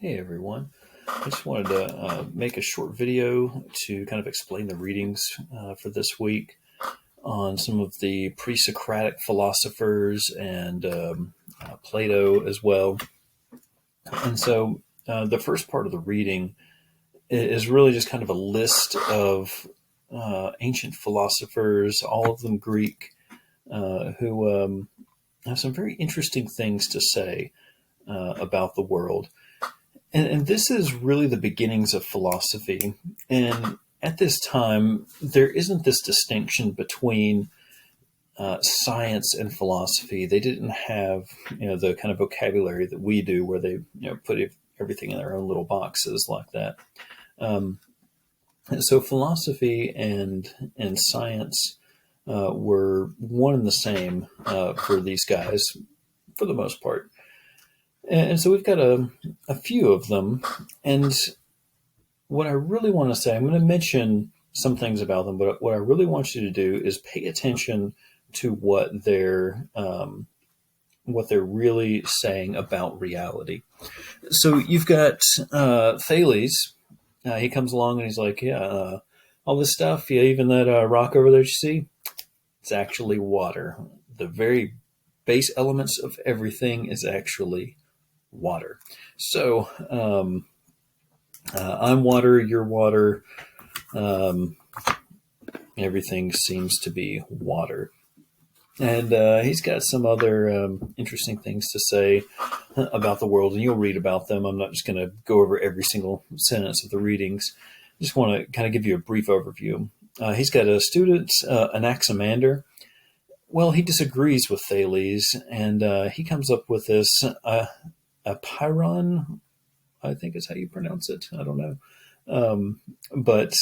Hey everyone. I just wanted to make a short video to kind of explain the readings for this week on some of the pre-Socratic philosophers and Plato as well. And so the first part of the reading is really just kind of a list of ancient philosophers, all of them Greek, who have some very interesting things to say about the world. And this is really the beginnings of philosophy. And at this time, there isn't this distinction between science and philosophy. They didn't have, the kind of vocabulary that we do, where they, put everything in their own little boxes like that. So philosophy and science were one and the same for these guys, for the most part. And so we've got a few of them. And what I really want to say, I'm going to mention some things about them, but what I really want you to do is pay attention to what they're really saying about reality. So you've got Thales. He comes along and he's like, all this stuff, even that rock over there you see, it's actually water. The very base elements of everything is actually water. So I'm water, you're water. Everything seems to be water. And he's got some other interesting things to say about the world, and you'll read about them. I'm not just going to go over every single sentence of the readings. I just want to kind of give you a brief overview. He's got a student, Anaximander. Well, he disagrees with Thales, and he comes up with this Pyrrhon, I think is how you pronounce it. I don't know. But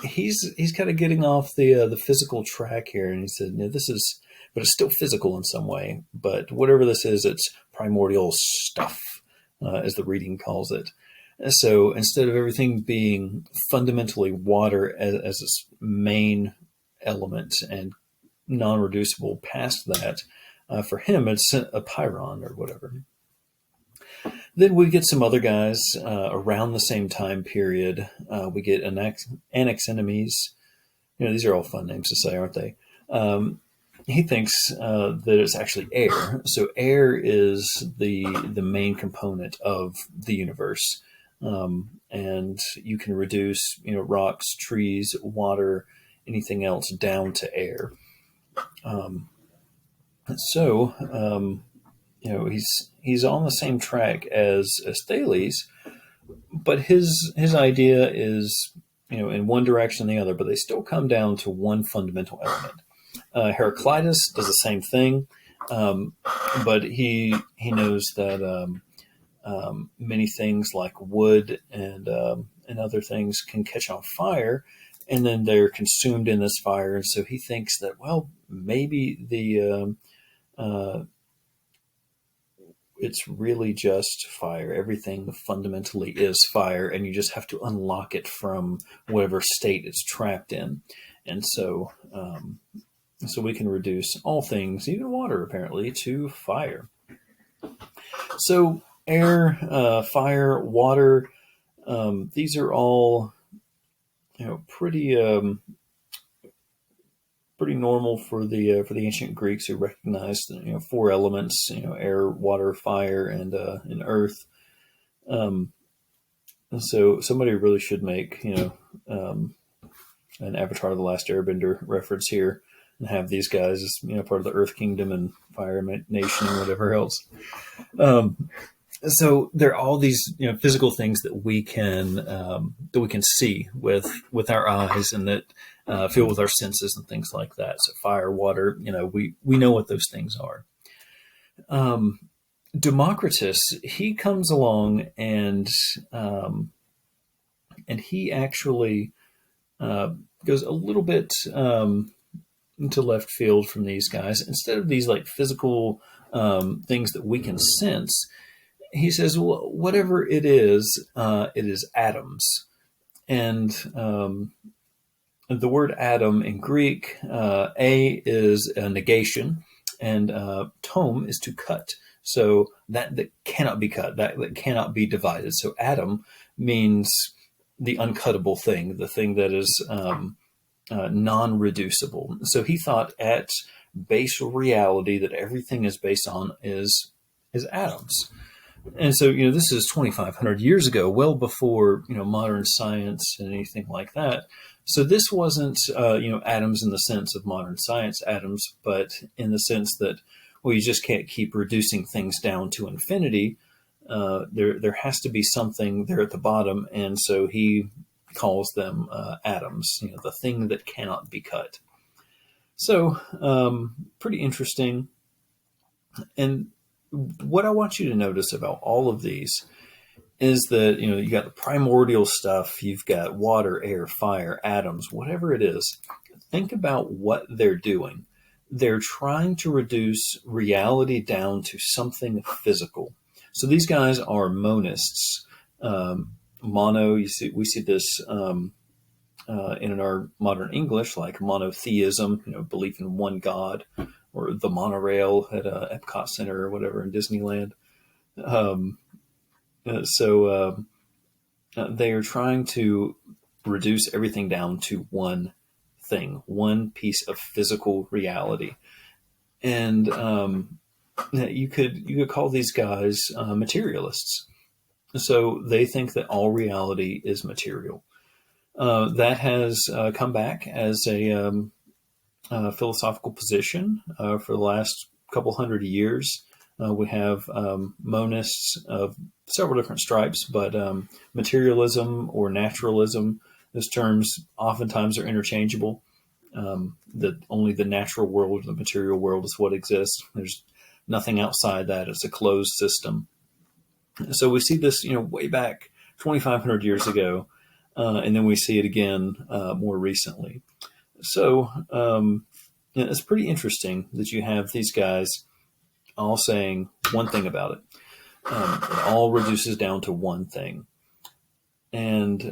he's kind of getting off the physical track here. And he said, but it's still physical in some way. But whatever this is, it's primordial stuff, as the reading calls it. So instead of everything being fundamentally water as its main element and non-reducible past that, for him, it's a Pyrrhon or whatever. Then we get some other guys around the same time period. We get Anaximenes. These are all fun names to say, aren't they? He thinks that it's actually air. So air is the main component of the universe. And you can reduce, rocks, trees, water, anything else down to air. He's on the same track as Thales, but his idea is, in one direction or the other, but they still come down to one fundamental element. Heraclitus does the same thing, but he knows that many things like wood and other things can catch on fire, and then they're consumed in this fire. And so he thinks that, well, maybe it's really just fire. Everything fundamentally is fire, and you just have to unlock it from whatever state it's trapped in. And so we can reduce all things, even water apparently, to fire. So air, fire, water, these are all pretty normal for the ancient Greeks, who recognized four elements: air, water, fire, and earth. And so somebody really should make an Avatar: The Last Airbender reference here, and have these guys as part of the Earth Kingdom and Fire Nation and whatever else. So there are all these physical things that we can see with our eyes, and that feel with our senses and things like that. So fire, water, we know what those things are. Democritus, he comes along and he actually goes a little bit into left field from these guys. Instead of these like physical things that we can sense, he says, well, whatever it is atoms. And the word atom in Greek, a is a negation, and tome is to cut. So that cannot be cut, that cannot be divided. So atom means the uncuttable thing, the thing that is non-reducible. So he thought at base reality that everything is based on is atoms. And so, this is 2,500 years ago, well before, modern science and anything like that. So this wasn't, atoms in the sense of modern science atoms, but in the sense that, well, you just can't keep reducing things down to infinity. There has to be something there at the bottom. And so he calls them atoms, the thing that cannot be cut. So pretty interesting. And what I want you to notice about all of these is that, you got the primordial stuff, you've got water, air, fire, atoms, whatever it is. Think about what they're doing. They're trying to reduce reality down to something physical. So these guys are monists. Mono, we see this in our modern English, like monotheism, belief in one God, or the monorail at Epcot Center or whatever in Disneyland. So they are trying to reduce everything down to one thing, one piece of physical reality. And you could call these guys materialists. So they think that all reality is material. That has come back as a philosophical position for the last couple hundred years. We have monists of several different stripes, but materialism or naturalism, those terms oftentimes are interchangeable. That only the natural world, the material world, is what exists. There's nothing outside that. It's a closed system. So we see this, way back 2,500 years ago, and then we see it again more recently. So it's pretty interesting that you have these guys all saying one thing about it. It all reduces down to one thing. And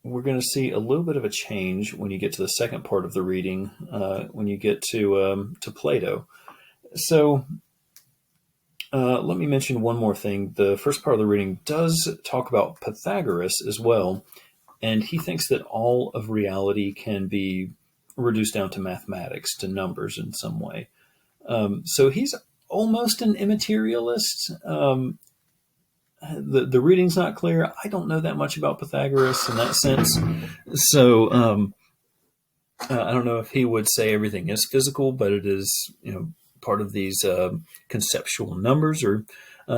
we're going to see a little bit of a change when you get to the second part of the reading, when you get to Plato. So let me mention one more thing. The first part of the reading does talk about Pythagoras as well, and he thinks that all of reality can be reduced down to mathematics, to numbers in some way. So he's almost an immaterialist. The reading's not clear. I don't know that much about Pythagoras in that sense. So I don't know if he would say everything is physical, but it is, part of these conceptual numbers, or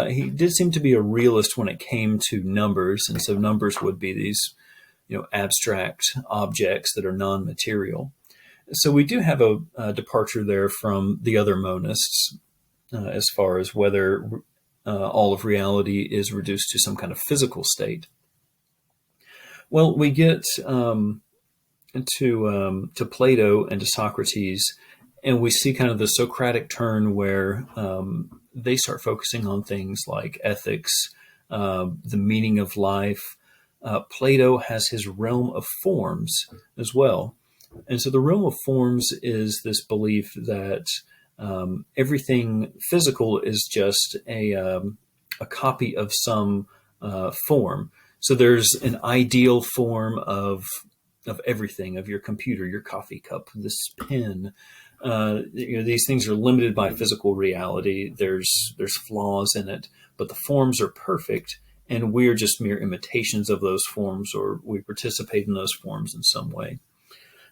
he did seem to be a realist when it came to numbers. And so numbers would be these, abstract objects that are non-material. So we do have a departure there from the other monists as far as whether all of reality is reduced to some kind of physical state. Well, we get to Plato and to Socrates, and we see kind of the Socratic turn where they start focusing on things like ethics, the meaning of life. Plato has his realm of forms as well. And so the realm of forms is this belief that everything physical is just a copy of some form. So there's an ideal form of everything, of your computer, your coffee cup, this pen. These things are limited by physical reality. There's flaws in it, but the forms are perfect, and we're just mere imitations of those forms, or we participate in those forms in some way.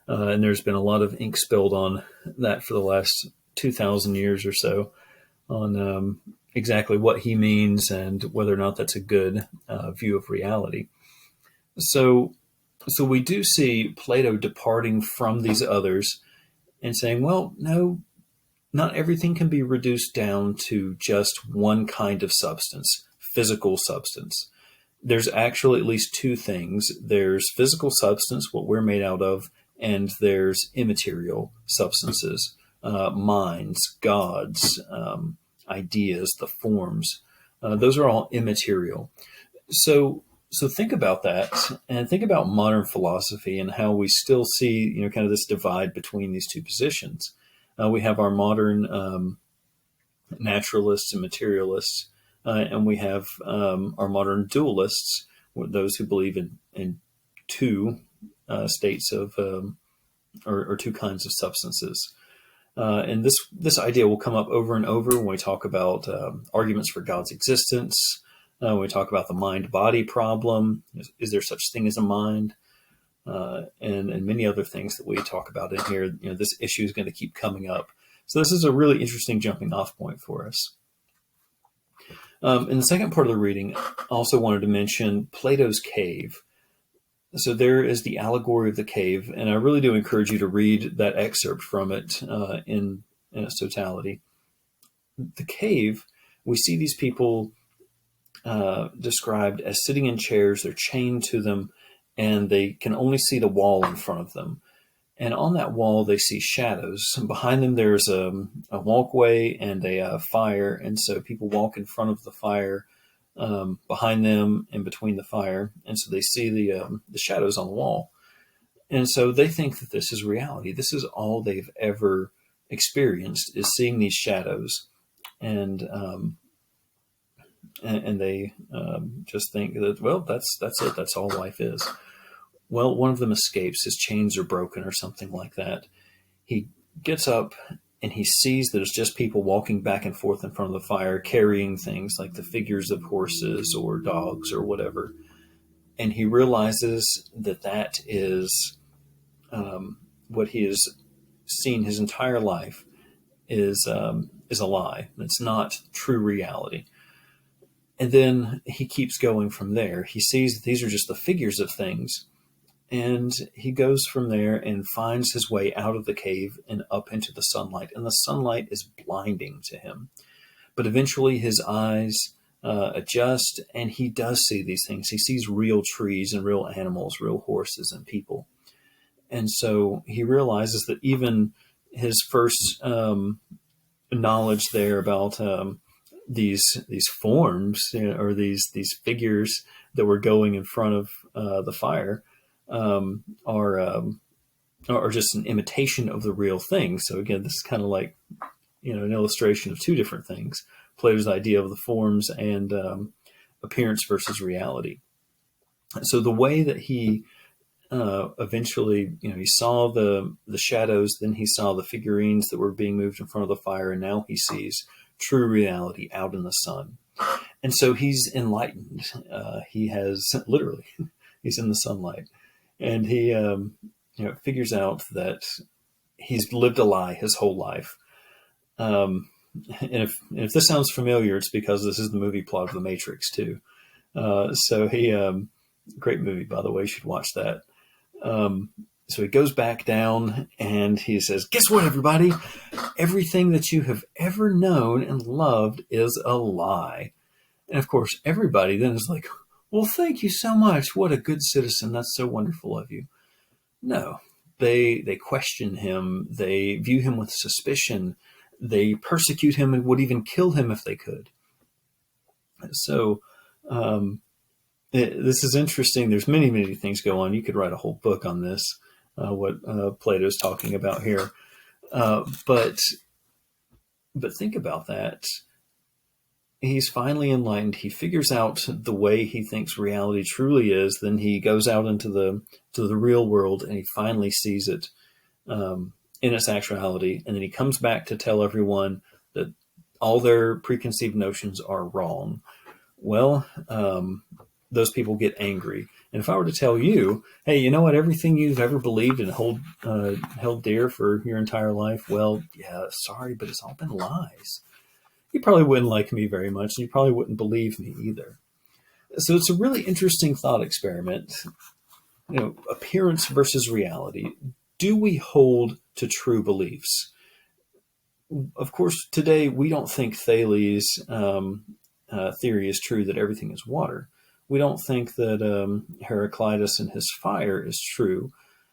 And there's been a lot of ink spilled on that for the last 2,000 years or so, on exactly what he means and whether or not that's a good view of reality. So we do see Plato departing from these others and saying, well, no, not everything can be reduced down to just one kind of substance, physical substance. There's actually at least two things. There's physical substance, what we're made out of, and there's immaterial substances, minds, gods, ideas, the forms. Those are all immaterial. So think about that, and think about modern philosophy and how we still see, kind of this divide between these two positions. We have our modern naturalists and materialists, and we have our modern dualists, those who believe in two states of or two kinds of substances. And this idea will come up over and over when we talk about arguments for God's existence. When we talk about the mind-body problem, is there such thing as a mind? And many other things that we talk about in here. This issue is going to keep coming up. So this is a really interesting jumping off point for us. In the second part of the reading, I also wanted to mention Plato's cave. So there is the Allegory of the Cave, and I really do encourage you to read that excerpt from it in its totality. The cave, we see these people described as sitting in chairs. They're chained to them, and they can only see the wall in front of them. And on that wall, they see shadows. And behind them, there's a walkway and a fire, and so people walk in front of the fire, behind them and between the fire, and so they see the shadows on the wall, and so they think that this is reality. This is all they've ever experienced, is seeing these shadows, and they just think that, well, that's it. That's all life is. Well, one of them escapes. His chains are broken or something like that. He gets up and he sees that it's just people walking back and forth in front of the fire, carrying things like the figures of horses or dogs or whatever. And he realizes that that is what he has seen his entire life is a lie. It's not true reality. And then he keeps going from there. He sees that these are just the figures of things. And he goes from there and finds his way out of the cave and up into the sunlight. And the sunlight is blinding to him. But eventually his eyes adjust, and he does see these things. He sees real trees and real animals, real horses and people. And so he realizes that even his first knowledge there about these forms, or these figures that were going in front of the fire, are just an imitation of the real thing. So again, this is kind of like an illustration of two different things: Plato's idea of the forms and appearance versus reality. So the way that he eventually, he saw the shadows, then he saw the figurines that were being moved in front of the fire, and now he sees true reality out in the sun. And so he's enlightened. He has literally, he's in the sunlight. And he figures out that he's lived a lie his whole life. And if this sounds familiar, it's because this is the movie plot of The Matrix too. So he, great movie, by the way, you should watch that. So he goes back down and he says, guess what, everybody? Everything that you have ever known and loved is a lie. And of course, everybody then is like, well, thank you so much. What a good citizen. That's so wonderful of you. No, they question him. They view him with suspicion. They persecute him and would even kill him if they could. So this is interesting. There's many, many things go on. You could write a whole book on this, what Plato's talking about here. But think about that. He's finally enlightened. He figures out the way he thinks reality truly is. Then he goes out into the real world, and he finally sees it in its actuality. And then he comes back to tell everyone that all their preconceived notions are wrong. Well, those people get angry. And if I were to tell you, hey, you know what, everything you've ever believed and held dear for your entire life, well, yeah, sorry, but it's all been lies. You probably wouldn't like me very much, and you probably wouldn't believe me either. So it's a really interesting thought experiment. Appearance versus reality. Do we hold to true beliefs? Of course, today we don't think Thales' theory is true, that everything is water. We don't think that Heraclitus and his fire is true.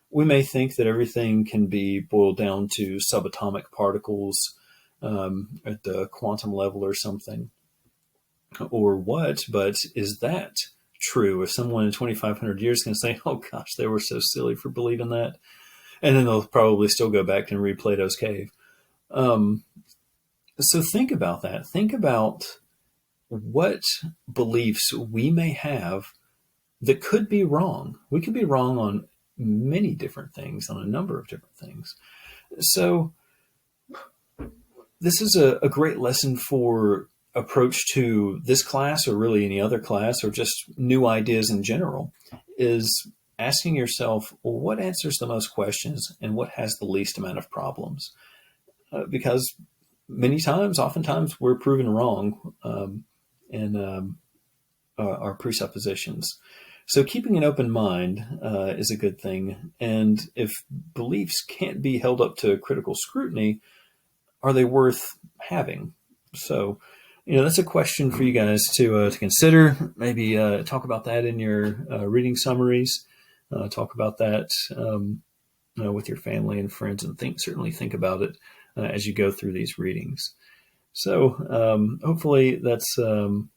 We may think that everything can be boiled down to subatomic particles at the quantum level or something, or what, but is that true? If someone in 2,500 years can say, oh gosh, they were so silly for believing that, and then they'll probably still go back and read Plato's cave. So think about that. Think about what beliefs we may have that could be wrong. We could be wrong on many different things, on a number of different things. So this is a great lesson for approach to this class, or really any other class, or just new ideas in general, is asking yourself, well, what answers the most questions and what has the least amount of problems? Because many times, oftentimes, we're proven wrong in our presuppositions. So keeping an open mind is a good thing. And if beliefs can't be held up to critical scrutiny, are they worth having? So, that's a question for you guys to consider. Maybe talk about that in your reading summaries. Talk about that with your family and friends, and certainly think about it as you go through these readings. So hopefully that's going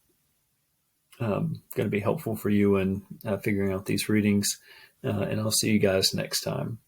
to be helpful for you in figuring out these readings. And I'll see you guys next time.